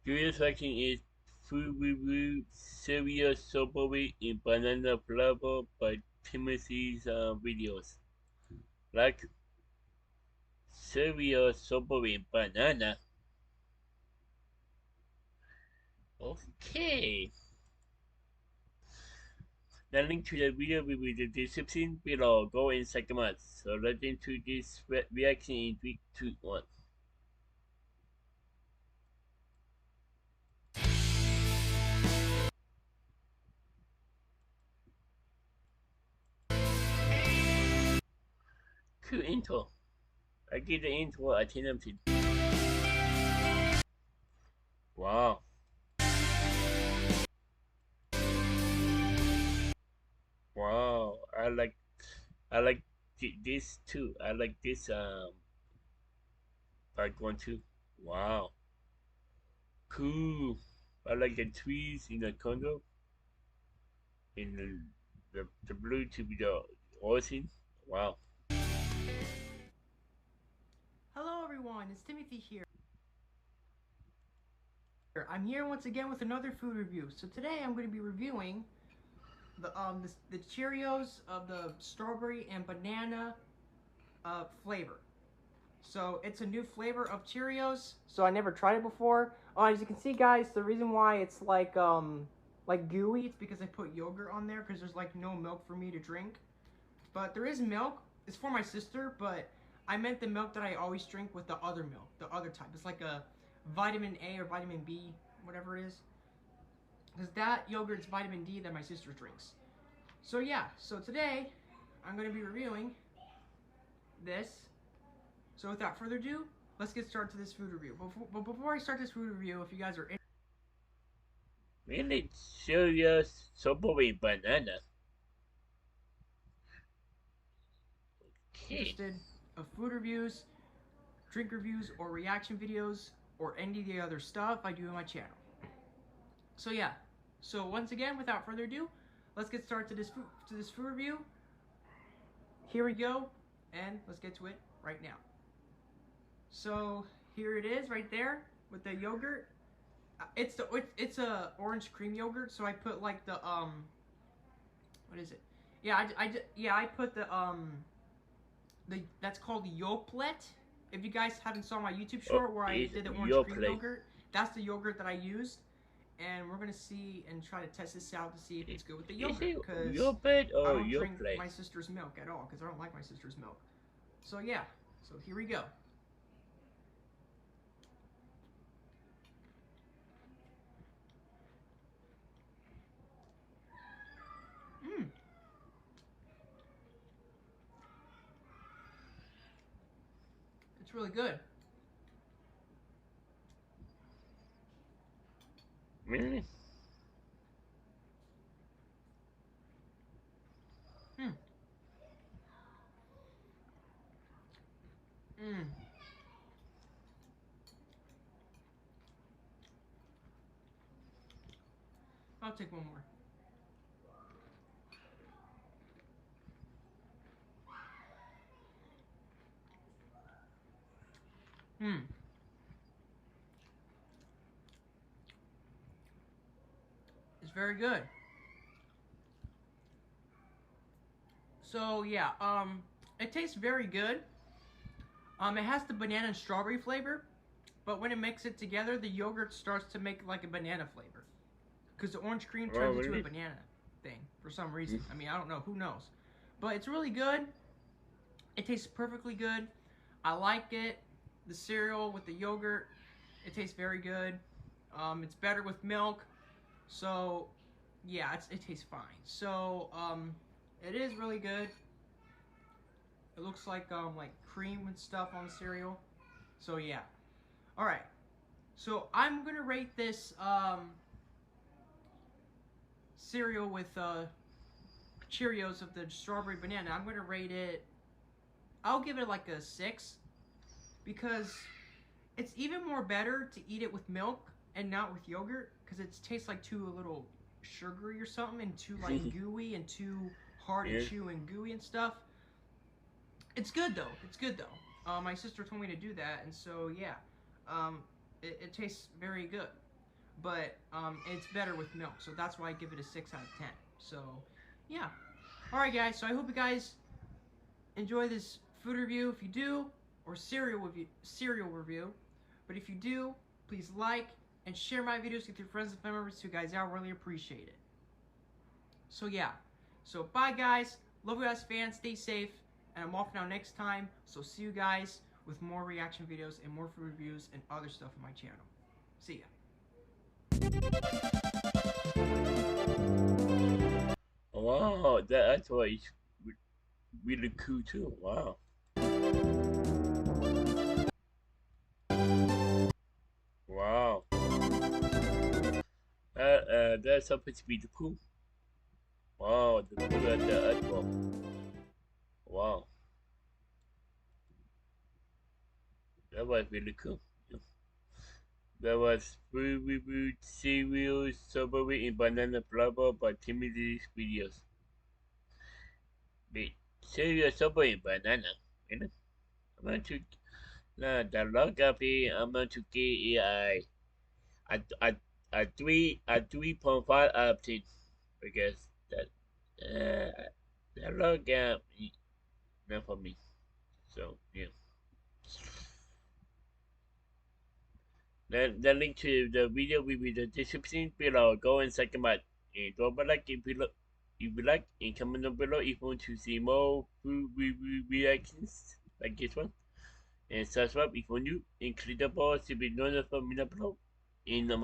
Today's section is food review, cereal strawberry and banana flavor by Timothy's videos. Like cereal strawberry and banana. Okay. The link to the video will be in the description below. Go and check them out. So let's into this reaction in 3, 2, 1. Cool intro. I give the intro a 10 out of 10. Wow. Wow. I like this too. I like this part 1 too. Wow. Cool. I like the trees in the condo in the blue to be the ocean. Wow. Hello everyone, it's Timothy here. I'm here once again with another food review. So today I'm going to be reviewing the Cheerios of the strawberry and banana flavor. So it's a new flavor of Cheerios. So I never tried it before. As you can see, guys, the reason why it's like gooey, it's because I put yogurt on there because there's like no milk for me to drink. But there is milk. It's for my sister, but I meant the milk that I always drink with the other milk, the other type. It's like a vitamin A or vitamin B, whatever it is. Because that yogurt is vitamin D that my sister drinks. So yeah, so today I'm going to be reviewing this. So without further ado, let's get started to this food review. But before I start this food review, if you guys are Really serious strawberry and banana. Okay. interested of food reviews, drink reviews, or reaction videos, or any of the other stuff I do on my channel. So yeah, so once again, without further ado, let's get started to this food review. Here we go, and let's get to it right now. So here it is, right there with the yogurt. It's a orange cream yogurt, so I put like the what is it? Yeah, I put the that's called Yoplait. If you guys haven't saw my YouTube Oh, short where I it's did the orange your cream play. yogurt, that's the yogurt that I used. And we're gonna see and try to test this out to see if it's good with the Is yogurt, it because your bed I or don't your drink play? my sister's milk at all, because I don't like my sister's milk. So yeah, so here we go. Mmm. It's really good. Really? Mmm. Mmm. I'll take one more. Mmm. It's very good. So yeah, it tastes very good. It has the banana and strawberry flavor, but when it mix it together, the yogurt starts to make like a banana flavor, because the orange cream Oh, turns into a really? banana thing for some reason. I mean, I don't know, who knows? But it's really good. It tastes perfectly good. I like it. The cereal with the yogurt, it tastes very good. It's better with milk. So, yeah, it tastes fine. So, it is really good. It looks like cream and stuff on the cereal. So yeah. All right. So I'm gonna rate this cereal with Cheerios of the strawberry banana. I'm gonna rate it. I'll give it like a 6, because it's even more better to eat it with milk and not with yogurt, because it tastes like too a little sugary or something, and too like gooey and too hard to Yeah. chew and gooey and stuff. It's good though. It's good though. My sister told me to do that, and so yeah, it tastes very good. but it's better with milk. So that's why I give it a 6 out of 10. So yeah. All right, guys. So I hope you guys enjoy this food review. If you do, or cereal review. But if you do, please like and share my videos with your friends and family members too, guys. I really appreciate it. So yeah. So bye, guys. Love you guys, fans. Stay safe. And I'm off now next time. So see you guys with more reaction videos and more food reviews and other stuff on my channel. See ya. Wow, that's why it's really cool too. Wow. Wow. That's supposed to be the pool. Wow, the pool at the Earthworm. Wow, that was really cool. That was food review, cereal, strawberry, and banana flavor by Timothy's videos. Wait, cereal, strawberry, and banana. You know, I'm going to the log of it. I'm going to get a 3.5 out of 10 because that the log not for me. So yeah. The link to the video will be in the description below. Go and check them out. And drop a like if you like, and comment down below if you want to see more food reactions like this one. And subscribe if you're new, and click the bell to be notified when I upload in the